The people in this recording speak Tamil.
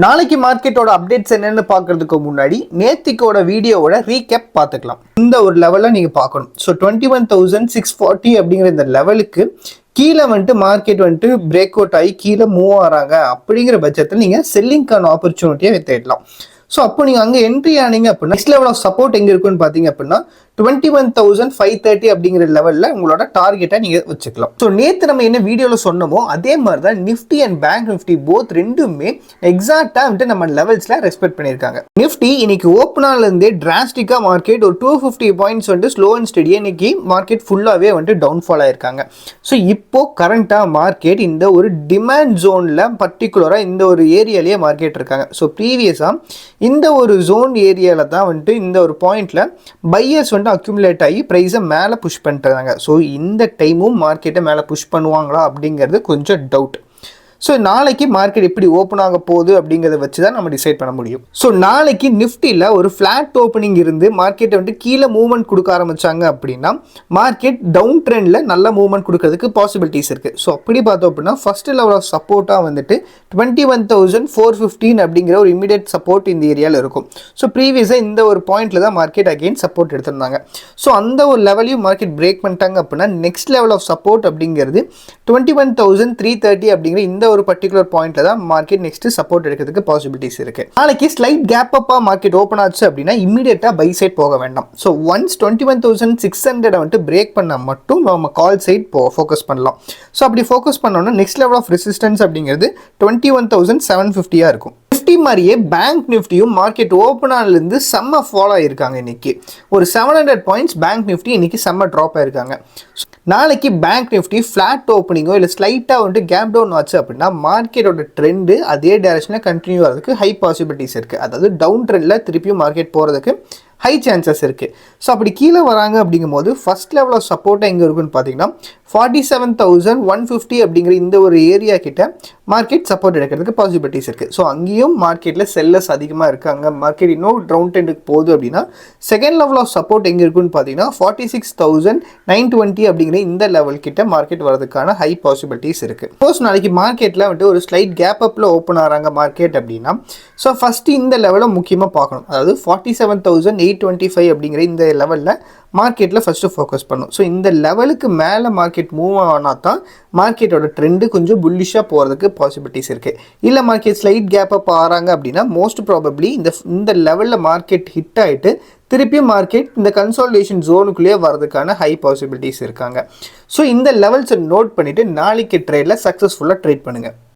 நாளைக்கு மார்க்கெட்டோட அப்டேட்ஸ் என்னன்னு பார்க்கறதுக்கு முன்னாடி நேத்திக்கோட வீடியோவோட ரீகேப் பார்த்துக்கலாம். இந்த ஒரு லெவலில் நீங்கள் பார்க்கணும். ஸோ 21,640 அப்படிங்கிற இந்த லெவலுக்கு கீழே வந்துட்டு மார்க்கெட் வந்துட்டு பிரேக் அவுட் ஆகி கீழே மூவ் ஆகிறாங்க அப்படிங்கிற பட்சத்தில் நீங்கள் செல்லிங்கான ஆப்பர்ச்சுனிட்டியை தேடலாம். ஸோ அப்போ நீங்கள் அங்கே என்ட்ரி ஆனீங்க அப்படின்னா நெக்ஸ்ட் லெவல் ஆஃப் சப்போர்ட் எங்கே இருக்குன்னு பார்த்தீங்க அப்படின்னா 21,530 அப்படிங்கிற லெவலில் உங்களோட டார்கெட்டை நீங்கள் வச்சுக்கலாம். ஸோ நேற்று நம்ம என்ன வீடியோவில் சொன்னமோ அதே மாதிரி தான் Nifty and bank Nifty both ரெண்டுமே எக்ஸாக்டாக வந்துட்டு நம்ம லெவல்ஸில் ரெஸ்பெக்ட் பண்ணியிருக்காங்க. நிஃப்டி இன்னைக்கு ஓப்பனாலேருந்தே டிராஸ்டிக்காக மார்க்கெட் ஒரு 250 பாயிண்ட்ஸ் வந்துட்டு ஸ்லோ அண்ட் ஸ்டடியாக இன்னைக்கு மார்க்கெட் ஃபுல்லாகவே வந்துட்டு டவுன்ஃபால் ஆயிருக்காங்க. ஸோ இப்போ கரண்ட்டாக மார்க்கெட் இந்த ஒரு டிமாண்ட் ஜோனில் பர்டிகுலராக இந்த ஒரு ஏரியாலேயே மார்க்கெட் இருக்காங்க. ஸோ ப்ரீவியஸாக இந்த ஒரு ஜோன் ஏரியாவில் தான் வந்துட்டு இந்த ஒரு பாயிண்டில் பையர்ஸ் வந்துட்டு அக்யூமுலேட் ஆகி ப்ரைஸை மேலே புஷ் பண்ணிட்டுறாங்க. ஸோ இந்த டைமும் மார்க்கெட்டை மேலே புஷ் பண்ணுவாங்களா அப்படிங்கிறது கொஞ்சம் டவுட். ஸோ நாளைக்கு மார்க்கெட் எப்படி ஓப்பன் ஆக போகுது அப்படிங்கிறத வச்சு தான் நம்ம டிசைட் பண்ண முடியும். ஸோ நாளைக்கு நிஃப்டியில் ஒரு ஃப்ளாட் ஓப்பனிங் இருந்து மார்க்கெட்டை வந்துட்டு கீழே மூவ்மெண்ட் கொடுக்க ஆரம்பித்தாங்க அப்படின்னா மார்க்கெட் டவுன் ட்ரெண்டில் நல்ல மூவ்மெண்ட் கொடுக்கறதுக்கு பாசிபிலிட்டிஸ் இருக்குது. ஸோ அப்படி பார்த்தோம் அப்படின்னா ஃபர்ஸ்ட் லெவல் ஆஃப் சப்போர்ட்டாக வந்துட்டு 21,415 அப்படிங்கிற ஒரு இமீடியட் சப்போர்ட் இந்த ஏரியாவில் இருக்கும். ஸோ ப்ரீவியஸாக இந்த ஒரு பாயிண்ட்டில் தான் மார்க்கெட் அகெயின் சப்போர்ட் எடுத்திருந்தாங்க. ஸோ அந்த ஒரு லெவலையும் மார்க்கெட் பிரேக் பண்ணிட்டாங்க அப்படின்னா நெக்ஸ்ட் லெவல் ஆஃப் சப்போர்ட் அப்படிங்கிறது 21,330 அப்படிங்கிற இந்த ஒரு பர்டிகுலர் பாயிண்ட்ல தான் மார்க்கெட் நெக்ஸ்ட் சப்போர்ட் எடுக்கிறதுக்கு பாசிபிலிட்டிஸ் இருக்கு. நாளைக்கு ஸ்லைட் கேப் அப்பா மார்க்கெட் ஓப்பன் ஆச்சு அப்படின்னா இமிடியேட்டா பை சைட் போக வேண்டாம். ஸோ ஒன்ஸ் 21,600 வந்துட்டு பிரேக் பண்ண மட்டும் நம்ம கால் சைட் ஃபோக்கஸ் பண்ணலாம். ஸோ அப்படி ஃபோக்கஸ் பண்ணோம்னா நெக்ஸ்ட் லெவல் ஆஃப் ரெசிஸ்டன்ஸ் அப்படிங்கிறது 21,750 இருக்கும். நிஃப்டி மாதிரியே பேங்க் நிஃப்டியும் மார்க்கெட் ஓப்பன் ஆனதுலேருந்து செம்ம ஃபாலோ ஆயிருக்காங்க. இன்னைக்கு ஒரு 700 பாயிண்ட்ஸ் பேங்க் நிஃப்டி இன்னைக்கு செம்ம ட்ராப் ஆயிருக்காங்க. நாளைக்கு பேங்க் நிஃப்டி ஃப்ளாட் ஓப்பனிங்கோ இல்லை ஸ்லைட்டாக வந்துட்டு கேப் டவுன் ஆச்சு அப்படின்னா மார்க்கெட்டோட ட்ரெண்டு அதே டைரக்ஷனில் கண்டினியூ ஆகிறதுக்கு ஹை பாசிபிலிட்டிஸ் இருக்குது. அதாவது டவுன் ட்ரெண்டில் திருப்பியும் மார்க்கெட் போகிறதுக்கு ஹை சான்சஸ் இருக்குது. ஸோ அப்படி கீழே வராங்க அப்படிங்கும்போது ஃபர்ஸ்ட் லெவல் ஆஃப் சப்போர்ட் எங்கே இருக்குன்னு பார்த்தீங்கன்னா 47,150 அப்படிங்கிற இந்த ஒரு ஏரியா கிட்ட மார்க்கெட் சப்போர்ட் எடுக்கிறதுக்கு பாசிபிலிட்டிஸ் இருக்குது. ஸோ அங்கேயும் மார்க்கெட்டில் செல்லர்ஸ் அதிகமாக இருக்காங்க. மார்க்கெட் இன்னும் டவுன் ட்ரெண்டுக்கு போகுது அப்படின்னா செகண்ட் லெவல் ஆஃப் சப்போர்ட் எங்கே இருக்குன்னு பார்த்தீங்கன்னா 46,920 அப்படிங்கிற இந்த லெவல் கிட்ட மார்க்கெட் வரதுக்கான ஹை பாசிபிலிட்டிஸ் இருக்குது. சப்போஸ் நாளைக்கு மார்க்கெட்டில் வந்துட்டு ஒரு ஸ்லைட் கேப் அப்பில் ஓப்பன் ஆகிறாங்க மார்க்கெட் அப்படின்னா ஸோ ஃபஸ்ட்டு இந்த லெவலை முக்கியமாக பார்க்கணும். அதாவது 47,825 அப்படிங்கிற இந்த லெவலில் மார்க்கெட்டில் ஃபஸ்ட்டு ஃபோக்கஸ் பண்ணும். ஸோ இந்த லெவலுக்கு மேலே மார்க்கெட் மூவ் ஆனால் தான் மார்க்கெட்டோட ட்ரெண்டு கொஞ்சம் புல்லிஷாக போகிறதுக்கு பாசிபிலிட்டிஸ் இருக்குது. இல்லை மார்க்கெட் ஸ்லைட் கேப் அப் ஆகிறாங்க அப்படின்னா மோஸ்ட் ப்ராபப்ளி இந்த லெவலில் மார்க்கெட் ஹிட் ஆகிட்டு திருப்பியும் மார்க்கெட் இந்த கன்சாலிடேஷன் ஜோனுக்குள்ளேயே வரதுக்கான ஹை பாசிபிலிட்டிஸ் இருக்காங்க. ஸோ இந்த லெவல்ஸை நோட் பண்ணிவிட்டு நாளைக்கு ட்ரேடில் சக்ஸஸ்ஃபுல்லாக ட்ரேட் பண்ணுங்கள்.